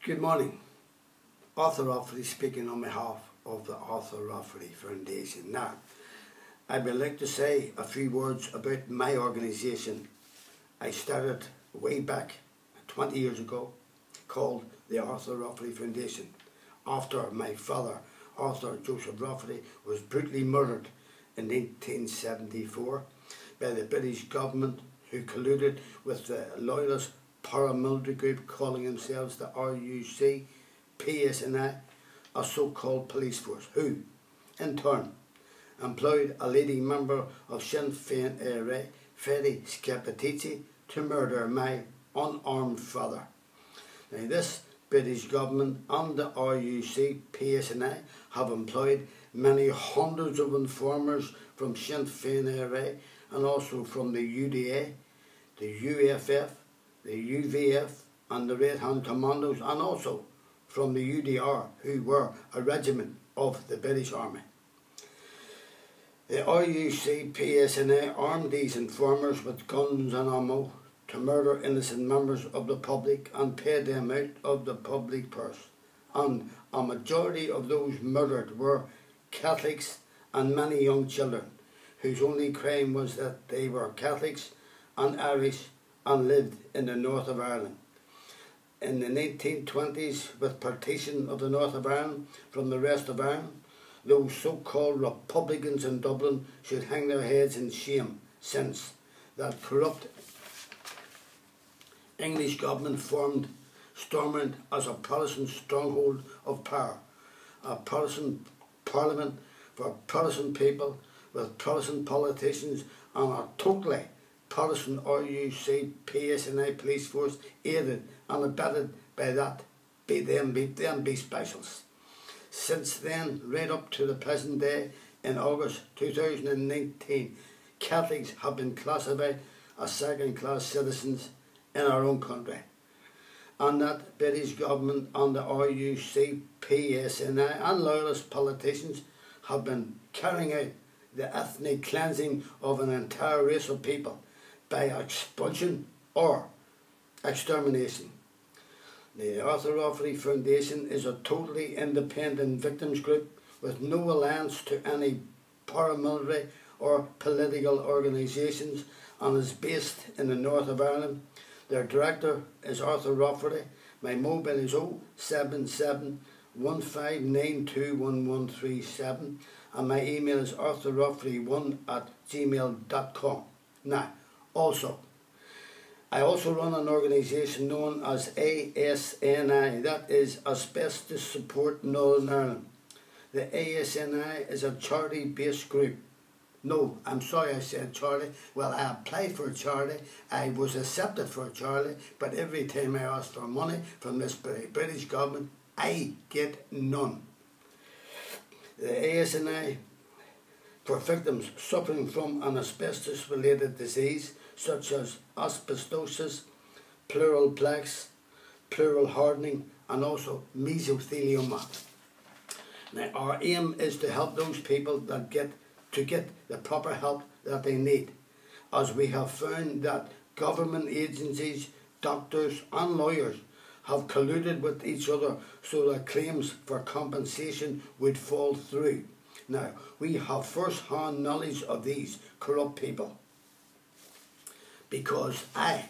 Good morning. Arthur Rafferty speaking on behalf of the Arthur Rafferty Foundation. Now, I would like to say a few words about my organisation. I started way back 20 years ago, called the Arthur Rafferty Foundation, after my father, Arthur Joseph Rafferty, was brutally murdered in 1974 by the British government, who colluded with the loyalist paramilitary group calling themselves the RUC PSNI, a so-called police force, who, in turn, employed a leading member of Sinn Féin Rafferty to murder my unarmed father. Now, this British government and the RUC PSNI have employed many hundreds of informers from Sinn Féin and also from the UDA, the UFF, the UVF and the Red Hand Commandos, and also from the UDR, who were a regiment of the British Army. The RUC PSNA armed these informers with guns and ammo to murder innocent members of the public and pay them out of the public purse. And a majority of those murdered were Catholics and many young children, whose only crime was that they were Catholics and Irish and lived in the north of Ireland. In the 1920s, with partition of the north of Ireland from the rest of Ireland, those so-called Republicans in Dublin should hang their heads in shame, since that corrupt English government formed Stormont as a Protestant stronghold of power, a Protestant parliament for Protestant people with Protestant politicians, and a totally Protestant RUC PSNI police force aided and abetted by them be specials. Since then, right up to the present day, in August 2019, Catholics have been classified as second-class citizens in our own country, and that British government and the RUC PSNI and loyalist politicians have been carrying out the ethnic cleansing of an entire race of people by expulsion or extermination. The Arthur Rafferty Foundation is a totally independent victims group with no alliance to any paramilitary or political organisations, and is based in the north of Ireland. Their director is Arthur Rafferty. My mobile is 077 15921137, and my email is arthurrafferty1@gmail.com. Now, I also run an organisation known as ASNI, that is Asbestos Support Northern Ireland. The ASNI is a charity-based group. No, I'm sorry I said charity. Well, I applied for a charity, I was accepted for a charity, but every time I ask for money from this British government, I get none. The ASNI for victims suffering from an asbestos-related disease such as asbestosis, pleural plaques, pleural hardening, and also mesothelioma. Now, our aim is to help those people that get the proper help that they need, as we have found that government agencies, doctors and lawyers have colluded with each other so that claims for compensation would fall through. Now, we have first-hand knowledge of these corrupt people, because I,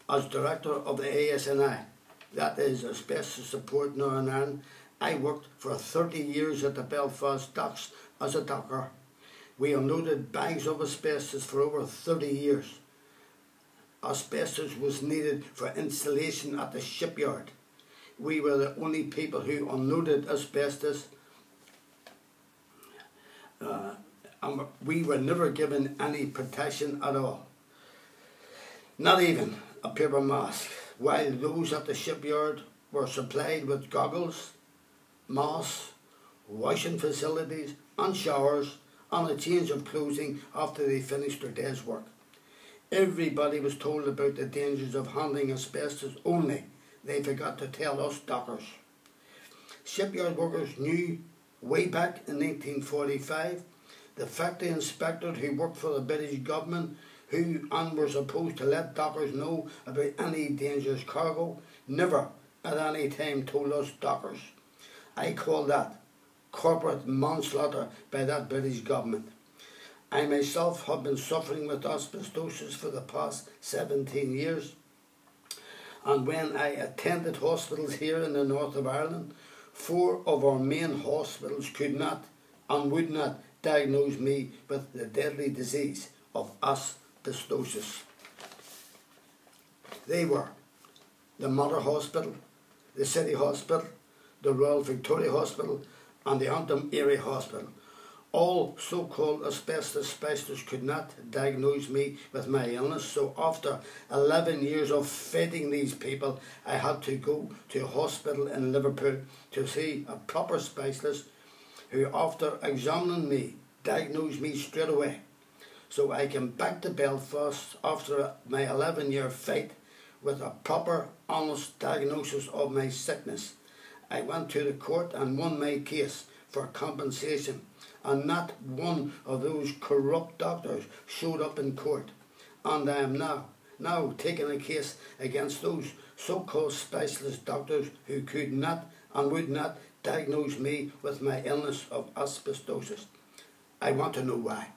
as director of the ASNI, that is Asbestos Support Northern Ireland, I worked for 30 years at the Belfast docks as a docker. We unloaded bags of asbestos for over 30 years. Asbestos was needed for installation at the shipyard. We were the only people who unloaded asbestos, and we were never given any protection at all. Not even a paper mask, while those at the shipyard were supplied with goggles, masks, washing facilities and showers, and a change of clothing after they finished their day's work. Everybody was told about the dangers of handling asbestos, only they forgot to tell us dockers. Shipyard workers knew way back in 1945, the factory inspector who worked for the British government, who were supposed to let dockers know about any dangerous cargo, never at any time told us doctors. I call that corporate manslaughter by that British government. I myself have been suffering with asbestosis for the past 17 years, and when I attended hospitals here in the north of Ireland, 4 of our main hospitals could not and would not diagnose me with the deadly disease of asbestosis. They were the Mother Hospital, the City Hospital, the Royal Victoria Hospital and the Antrim Area Hospital. All so-called asbestos specialists could not diagnose me with my illness, so after 11 years of fighting these people, I had to go to a hospital in Liverpool to see a proper specialist who, after examining me, diagnosed me straight away. So I came back to Belfast after my 11-year fight with a proper, honest diagnosis of my sickness. I went to the court and won my case for compensation, and not one of those corrupt doctors showed up in court. And I am now taking a case against those so-called specialist doctors who could not and would not diagnose me with my illness of asbestosis. I want to know why.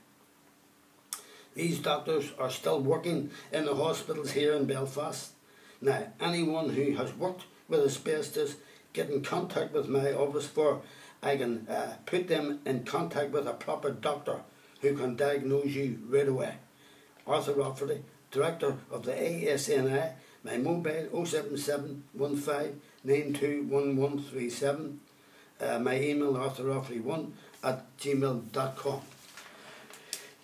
These doctors are still working in the hospitals here in Belfast. Now, anyone who has worked with asbestos, get in contact with my office for I can put them in contact with a proper doctor who can diagnose you right away. Arthur Rafferty, Director of the ASNI, my mobile 07715921137, my email arthurrafferty1@gmail.com.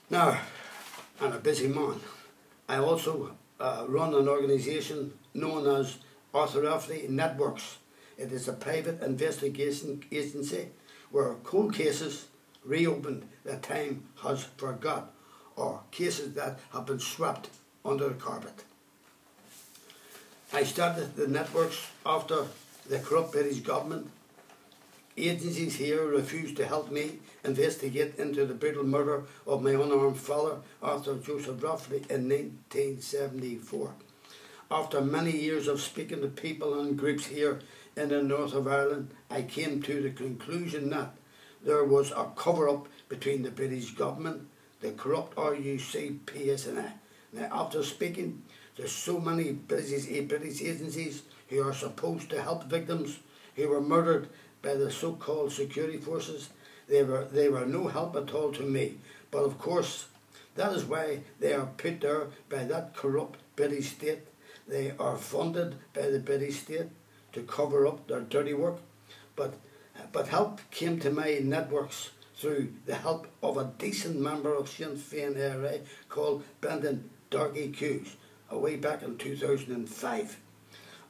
Now, I'm a busy man. I also run an organisation known as Arthur Rafferty Networks. It is a private investigation agency where cold cases reopened that time has forgot, or cases that have been swept under the carpet. I started the networks after the corrupt British government. Agencies here refused to help me investigate into the brutal murder of my unarmed father, Arthur Joseph Rafferty, in 1974. After many years of speaking to people and groups here in the north of Ireland, I came to the conclusion that there was a cover-up between the British government, the corrupt RUC, PSNI. Now, after speaking to so many British agencies who are supposed to help victims who were murdered by the so-called security forces, they were no help at all to me. But of course, that is why they are put there by that corrupt British state. They are funded by the British state to cover up their dirty work. But help came to my networks through the help of a decent member of Sinn Féin IRA called Brendan Darky Hughes, way back in 2005.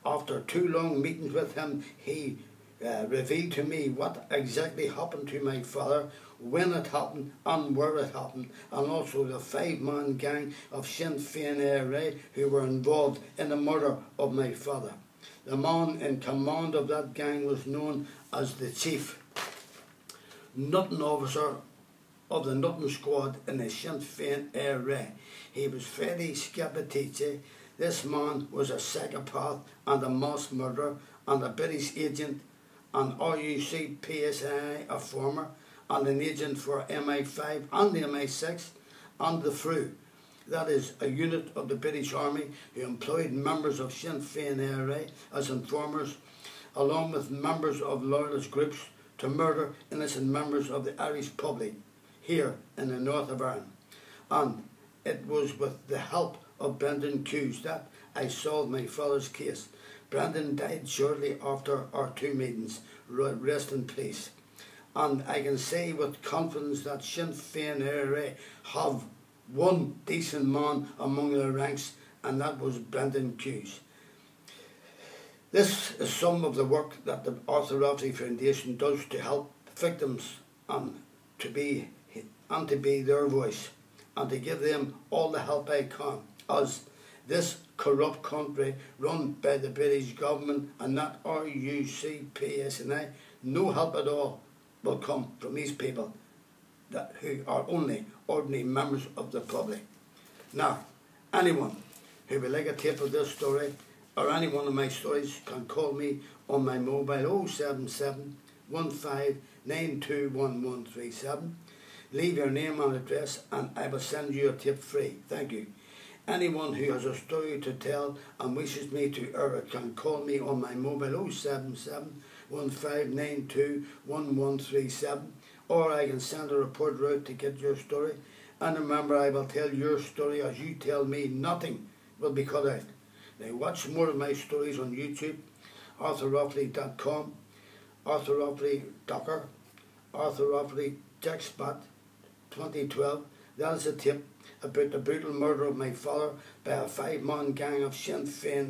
After 2 long meetings with him, he revealed to me what exactly happened to my father, when it happened and where it happened, and also the 5-man gang of Sinn Féin IRA who were involved in the murder of my father. The man in command of that gang was known as the Chief Nutting Officer of the Nutting Squad in the Sinn Féin IRA. He was Freddy Scapitici. This man was a psychopath and a mass murderer and a British agent, and RUC PSI, a former, and an agent for MI5 and the MI6 and the FRU. That is a unit of the British Army who employed members of Sinn Féin IRA as informers, along with members of loyalist groups, to murder innocent members of the Irish public here in the north of Ireland. And it was with the help of Brendan Hughes that I solved my father's case. Brendan died shortly after our 2 meetings. Rest in peace. And I can say with confidence that Sinn Féin IRA have one decent man among their ranks, and that was Brendan Hughes. This is some of the work that the Arthur Rafferty Foundation does to help victims and to be their voice, and to give them all the help I can, as this corrupt country run by the British government and not RUC PSNI, no help at all will come from these people who are only ordinary members of the public. Now, anyone who would like a tape of this story, or any one of my stories can call me on my mobile 077 15921137. Leave your name and address and I will send you a tip free. Thank you. Anyone who has a story to tell and wishes me to air it can call me on my mobile 077 15921137, or I can send a reporter out to get your story. And remember, I will tell your story as you tell me. Nothing will be cut out. Now watch more of my stories on YouTube, arthurrafferty.com, Arthur Rafferty Docker, Arthur Rafferty Jackspot 2012. That is a tip about the brutal murder of my father by a 5-man gang of Sinn Féin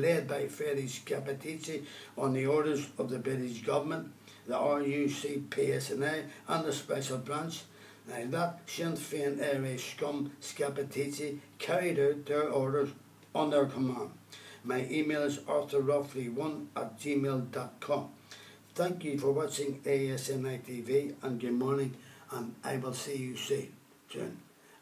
led by Freddie Scappaticci on the orders of the British government, the RUC PSNA and the Special Branch. Now that Sinn Féin area scum Scappaticci carried out their orders on their command. My email is arthurrafferty1@gmail.com. Thank you for watching ASNI TV and good morning, and I will see you soon.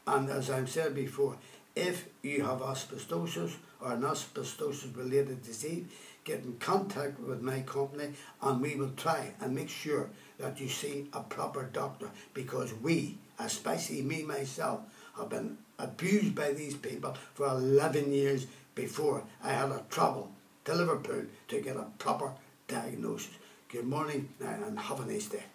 And as I've said before, if you have asbestosis or an asbestosis related disease, get in contact with my company and we will try and make sure that you see a proper doctor, because we, especially me myself, have been abused by these people for 11 years before I had to travel to Liverpool to get a proper diagnosis. Good morning and have a nice day.